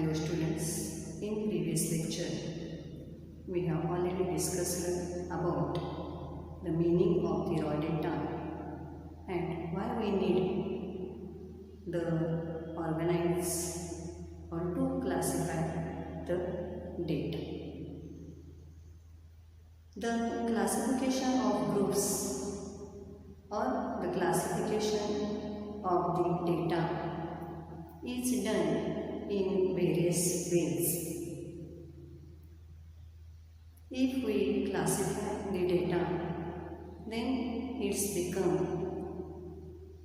Hello students, in previous lecture we have already discussed about the meaning of the raw data and why we need the organize or to classify the data. The classification of groups or the classification of the data is done in various ways. If we classify the data, then it's become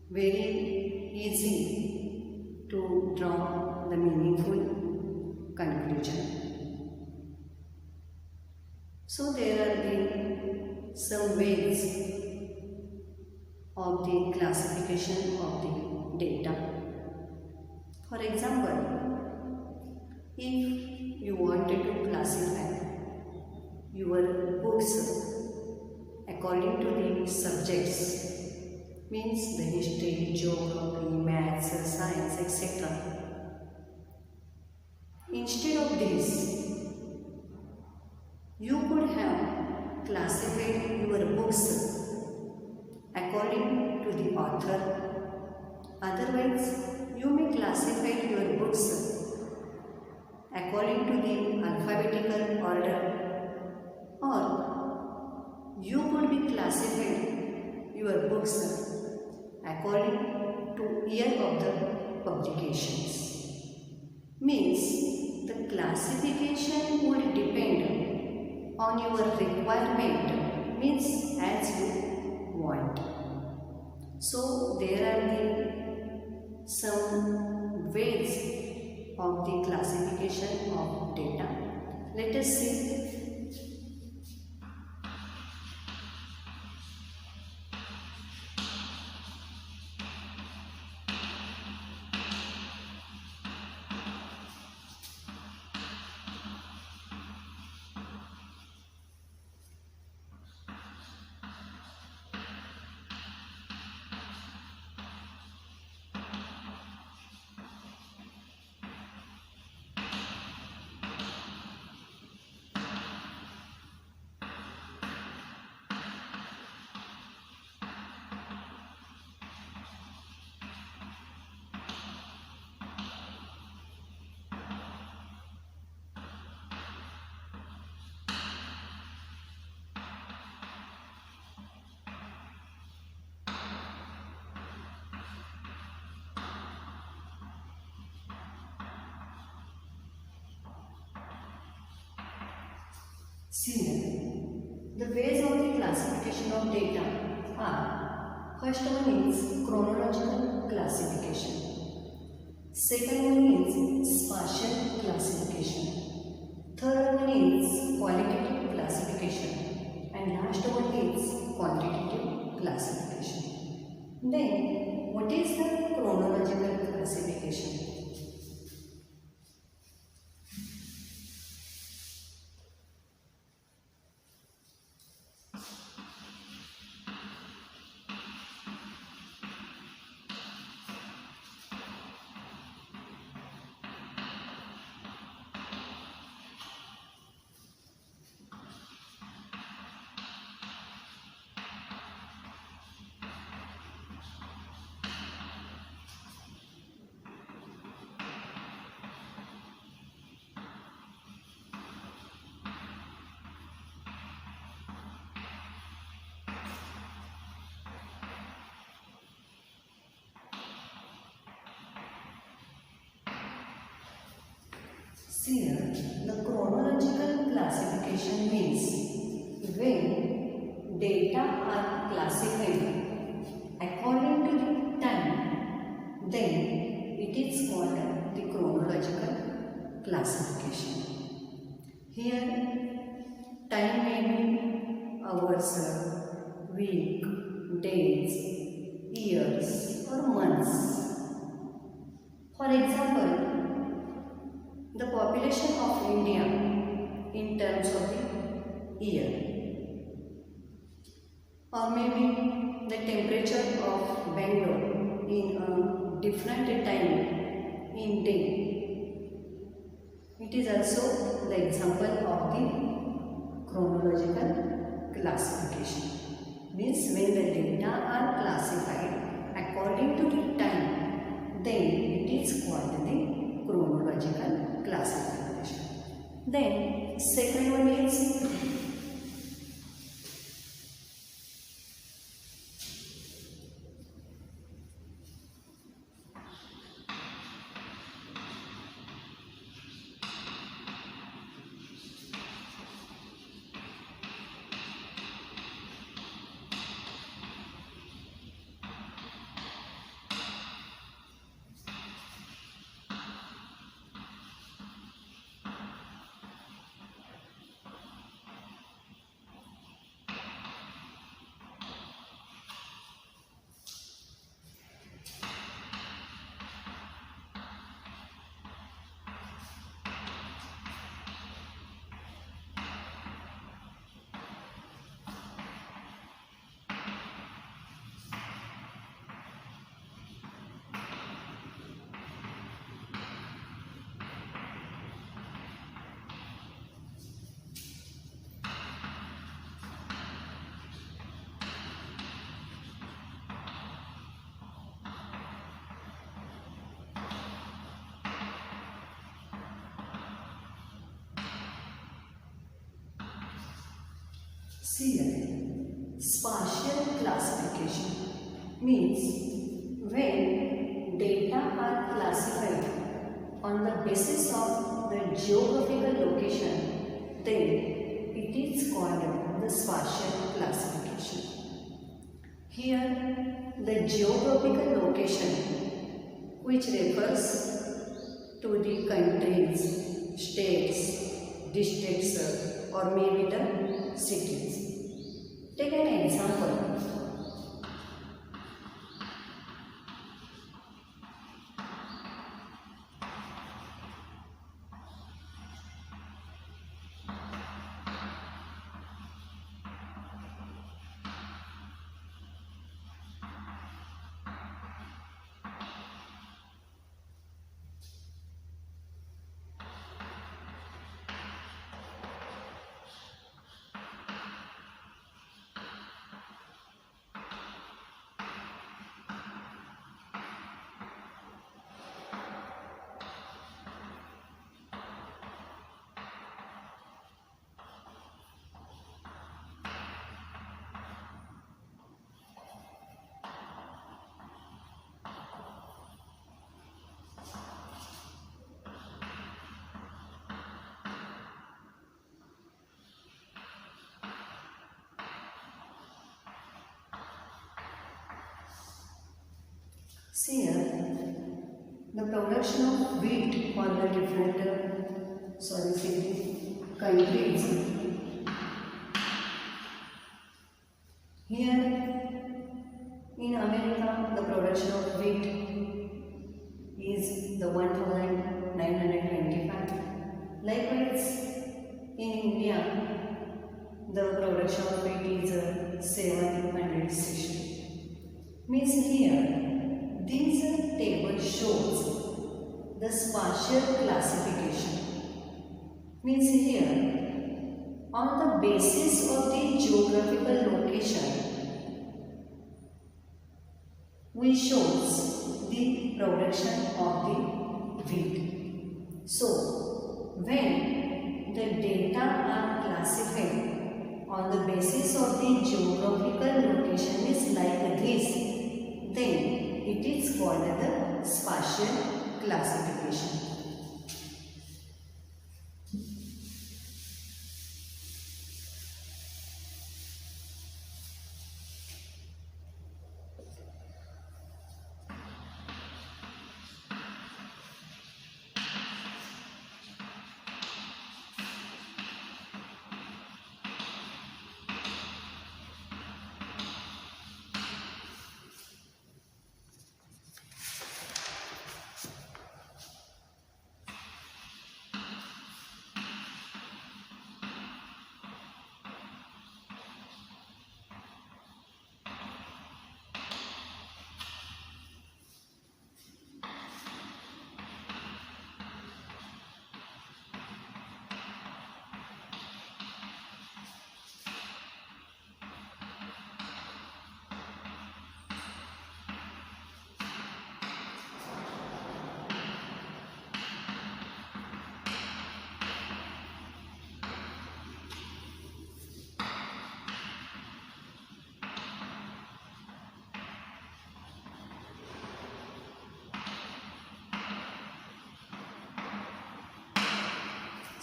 very easy to draw the meaningful conclusion. So there are some ways of the classification of the data. For example, if you wanted to classify your books according to the subjects, means the history, geography, maths, science, etc. Instead of this, you could have classified your books according to the author. Otherwise, you may classify your books according to the alphabetical order, or you could be classified your books according to year of the publications. Means the classification would depend on your requirement, means as you want. So there are some ways of the classification of data. Let us see. See, the ways of the classification of data are: first one is chronological classification, second one is spatial classification, third one is qualitative classification, and last one is quantitative classification. Then, what is the chronological classification? Here, the chronological classification means when data are classified according to the time, then it is called the chronological classification. Here, time may be hours, week, days, years, or months. For example, the population of India in terms of the year, or maybe the temperature of Bangalore in a different time in day, It is also the example of the chronological classification. Means when the data are classified according to the time, then it is called the chronological classification. Then second one is spatial classification. Means when data are classified on the basis of the geographical location, then it is called the spatial classification. Here the geographical location, which refers to the countries, states, districts, or maybe the cities. Take an example. See here, the production of wheat for the different countries. Here in America, the production of wheat is the 1925. Likewise, in India, the production of wheat is 760. Means here, this table shows the spatial classification. Means here, on the basis of the geographical location, we shows the production of the wheat. So, when the data are classified on the basis of the geographical location is like this, then it is called the spatial classification.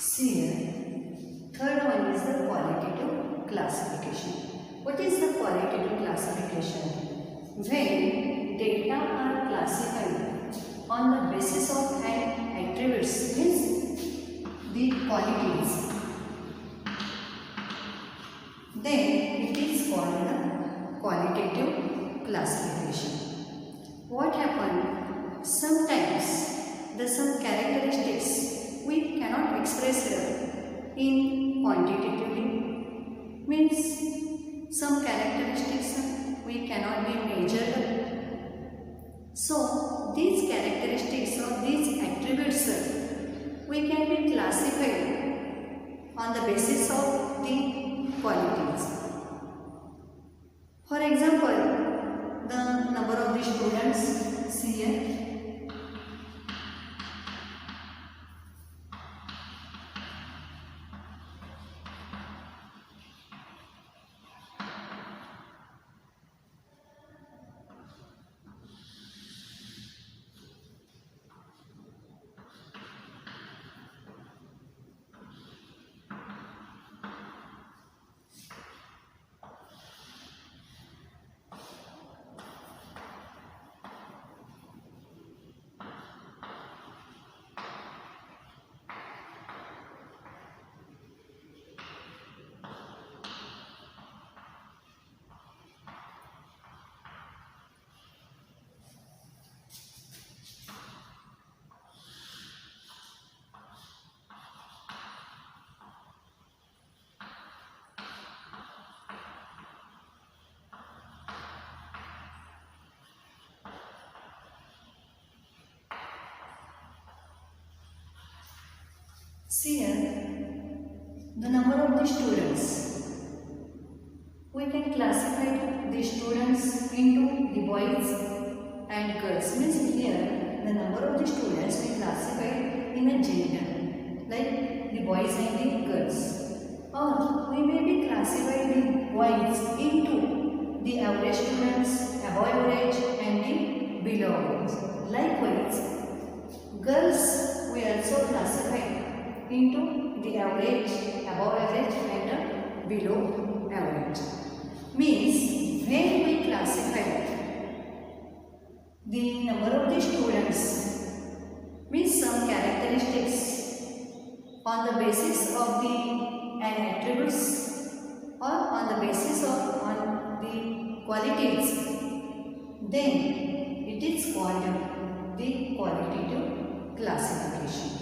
See here, third one is the qualitative classification. What is the qualitative classification? When data are classified on the basis of an attributes, means the qualities, then it is called the qualitative classification. What happened? Sometimes some characteristics we cannot express in quantitatively, means some characteristics we cannot be measured. So these characteristics or these attributes we can be classified on the basis of the qualities. For example, the number of the students, see here. See here, the number of the students. We can classify the students into the boys and girls. Means here, the number of the students we classify in a gender, like the boys and the girls. Or we may be classify the boys into the average students, above average and the below average. Likewise, girls we also classify into the average, above average and below average. Means when we classify the number of the students, means some characteristics on the basis of the attributes or on the basis of the qualities, then it is called the qualitative classification.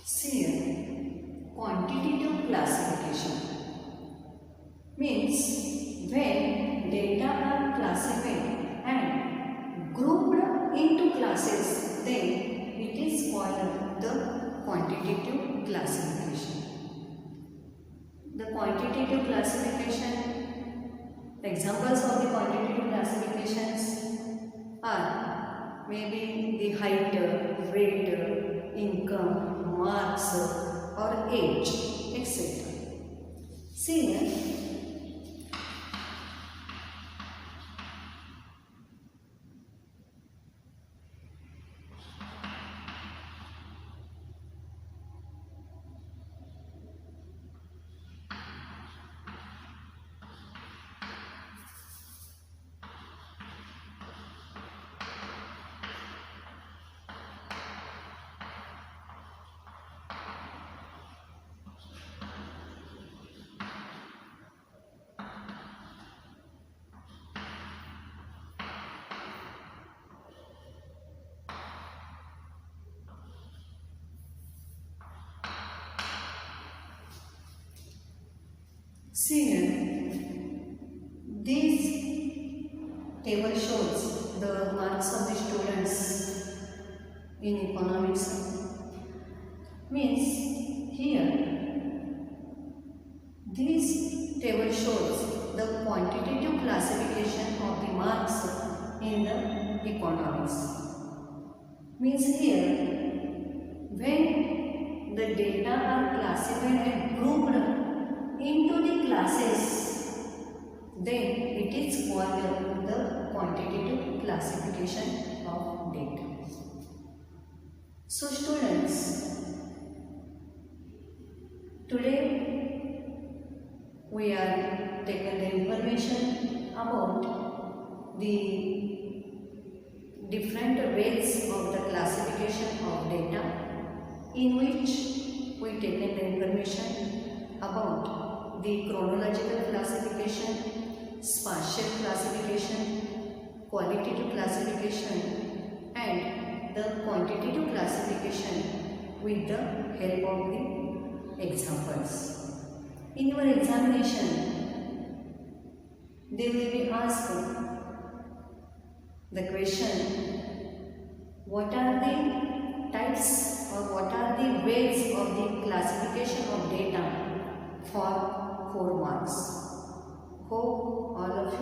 See here, quantitative classification means when data are classified and grouped into classes, then it is called the quantitative classification. The quantitative classification, examples of the quantitative classifications are maybe the height, weight, income, marks or age, etc. See here, See here, this table shows the marks of the students in economics. Means here, this table shows the quantitative classification of the marks in the economics. Means here, when the data are classified and grouped into the classes, then it is called the quantitative classification of data. So students, today we are taking the information about the different ways of the classification of data, in which we taken the information about the chronological classification, spatial classification, qualitative classification, and the quantitative classification with the help of the examples. In your examination, they will be asked the question, what are the types or what are the ways of the classification of data for 4 marks. Hope all of